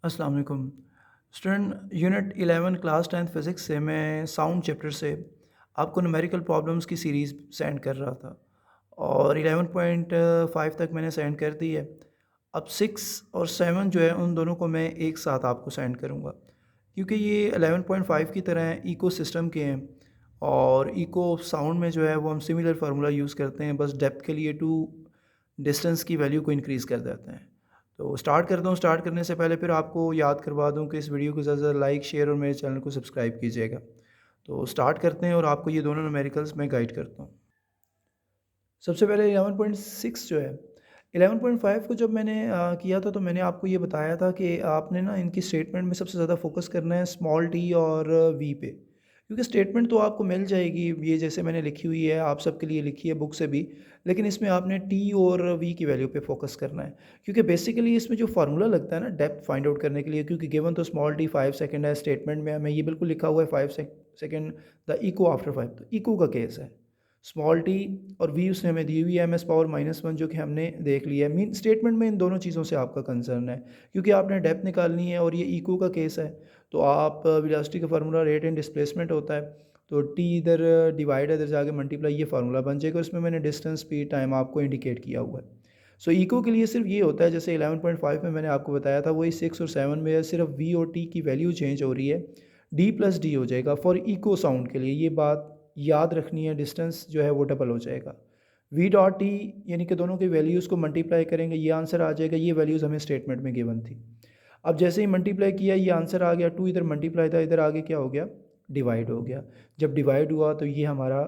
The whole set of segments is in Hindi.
अस्सलाम वालेकुम। Student unit 11 class 10th physics से मैं साउंड चैप्टर से आपको न्यूमेरिकल प्रॉब्लम्स की सीरीज़ सेंड कर रहा था और 11.5 तक मैंने सेंड कर दी है। अब 6 और 7 जो है उन दोनों को मैं एक साथ आपको सेंड करूँगा क्योंकि ये 11.5 की तरह इकोसिस्टम के हैं और इको साउंड में जो है वो हम सिमिलर फार्मूला यूज़ करते हैं, बस डेप्थ के लिए टू डिस्टेंस की वैल्यू को इंक्रीज़ कर देते हैं। तो स्टार्ट करता हूँ। स्टार्ट करने से पहले फिर आपको याद करवा दूँ कि इस वीडियो को ज़्यादा से ज़्यादा लाइक, शेयर और मेरे चैनल को सब्सक्राइब कीजिएगा। तो स्टार्ट करते हैं और आपको ये दोनों न्यूमेरिकल्स मैं गाइड करता हूँ। सबसे पहले 11.6 जो है, 11.5 को जब मैंने किया था तो मैंने आपको ये बताया था कि आपने ना इनकी स्टेटमेंट में सबसे ज़्यादा फ़ोकस करना है स्मॉल टी और वी पे। क्योंकि स्टेटमेंट तो आपको मिल जाएगी, ये जैसे मैंने लिखी हुई है, आप सबके लिए लिखी है बुक से भी, लेकिन इसमें आपने टी और वी की वैल्यू पे फ़ोकस करना है। क्योंकि बेसिकली इसमें जो फार्मूला लगता है ना डेप्थ फाइंड आउट करने के लिए, क्योंकि गिवन तो स्मॉल टी 5 सेकंड है, स्टेटमेंट में हमें ये बिल्कुल लिखा हुआ है 5 सेकंड द इको आफ्टर 5, तो इको का केस है। स्मॉल टी और वी उसने हमें दी हुई है एम एस पावर -1 जो कि हमने देख लिया है। मीन स्टेटमेंट में इन दोनों चीज़ों से आपका कंसर्न है क्योंकि आपने डेप्थ निकालनी है और ये इको का केस है। तो आप वेलोसिटी का फार्मूला रेट एंड डिस्प्लेसमेंट होता है, तो टी इधर डिवाइड है, इधर जाके मल्टीप्लाई, ये फार्मूला बन जाएगा। इसमें मैंने डिस्टेंस स्पीड टाइम आपको इंडिकेट किया हुआ है। सो इको के लिए सिर्फ ये होता है, जैसे 11.5 में मैंने आपको बताया था, वही 6 और 7 में है, सिर्फ वी और टी की वैल्यू चेंज हो रही है। डी प्लस डी हो जाएगा फॉर इको साउंड के लिए, ये बात याद रखनी है। डिस्टेंस जो है वो डबल हो जाएगा। वी डॉट टी यानी कि दोनों की वैल्यूज़ को मल्टीप्लाई करेंगे, ये आंसर आ जाएगा। ये वैल्यूज़ हमें स्टेटमेंट में गिवन थी। अब जैसे ही मल्टीप्लाई किया ये आंसर आ गया, टू इधर मल्टीप्लाई था, इधर आगे क्या हो गया, डिवाइड हो गया। जब डिवाइड हुआ तो ये हमारा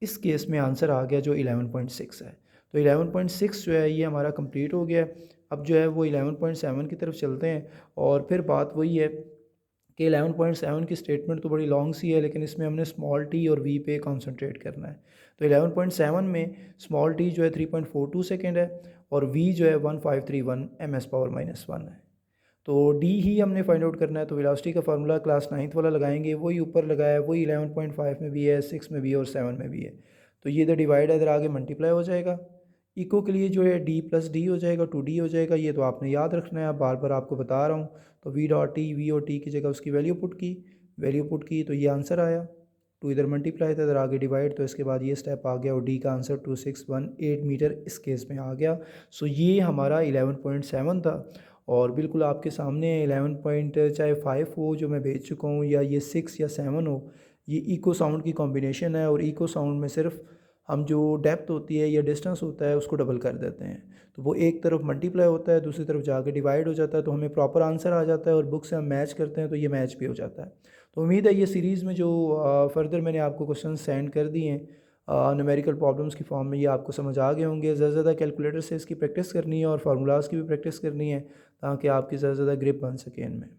इस केस में आंसर आ गया जो 11.6 है। तो 11.6 जो है ये हमारा कंप्लीट हो गया है। अब जो है वो 11.7 की तरफ चलते हैं और फिर बात वही है कि 11.7 की स्टेटमेंट तो बड़ी लॉन्ग सी है, लेकिन इसमें हमने स्मॉल टी और वी पे कंसंट्रेट करना है। तो 11.7 में स्मॉल टी जो है 3.42 सेकेंड है और वी जो है 1531 एम एस पावर -1 है। तो डी ही हमने फाइंड आउट करना है। तो वेलोसिटी का फार्मूला क्लास 9th वाला लगाएंगे, वही ऊपर लगाया है, वही 11.5 में भी है, 6 में भी है और 7 में भी है। तो ये इधर डिवाइड है, इधर आगे मल्टीप्लाई हो जाएगा। इको के लिए जो है डी प्लस डी हो जाएगा, 2d हो जाएगा। ये तो आपने याद रखना है, बार बार आपको बता रहा हूँ। तो वी डॉट टी, वी और टी की जगह उसकी वैल्यू पुट की तो ये आंसर आया। टू इधर मल्टीप्लाई था, इधर आगे डिवाइड, तो इसके बाद ये स्टेप आ गया और डी का आंसर 2618 मीटर इस केस में आ गया। सो ये हमारा 11.7 था और बिल्कुल आपके सामने 11 पॉइंट चाहे 5 हो जो मैं भेज चुका हूँ, या ये 6 या 7 हो, ये इको साउंड की कॉम्बिनेशन है। और इको साउंड में सिर्फ हम जो डेप्थ होती है या डिस्टेंस होता है उसको डबल कर देते हैं, तो वो एक तरफ मल्टीप्लाई होता है, दूसरी तरफ जाके डिवाइड हो जाता है, तो हमें प्रॉपर आंसर आ जाता है और बुक से हम मैच करते हैं तो ये मैच भी हो जाता है। तो उम्मीद है ये सीरीज़ में जो फर्दर मैंने आपको क्वेश्चन सेंड कर दिए हैं न्यूमेरिकल प्रॉब्लम्स की फॉर्म में, ये आपको समझ आ गए होंगे। ज़्यादा से ज़्यादा कैलकुलेटर से इसकी प्रैक्टिस करनी है और फार्मूलाज़ की भी प्रैक्टिस करनी है ताकि आपकी ज़्यादा से ज़्यादा ग्रिप बन सके इनमें।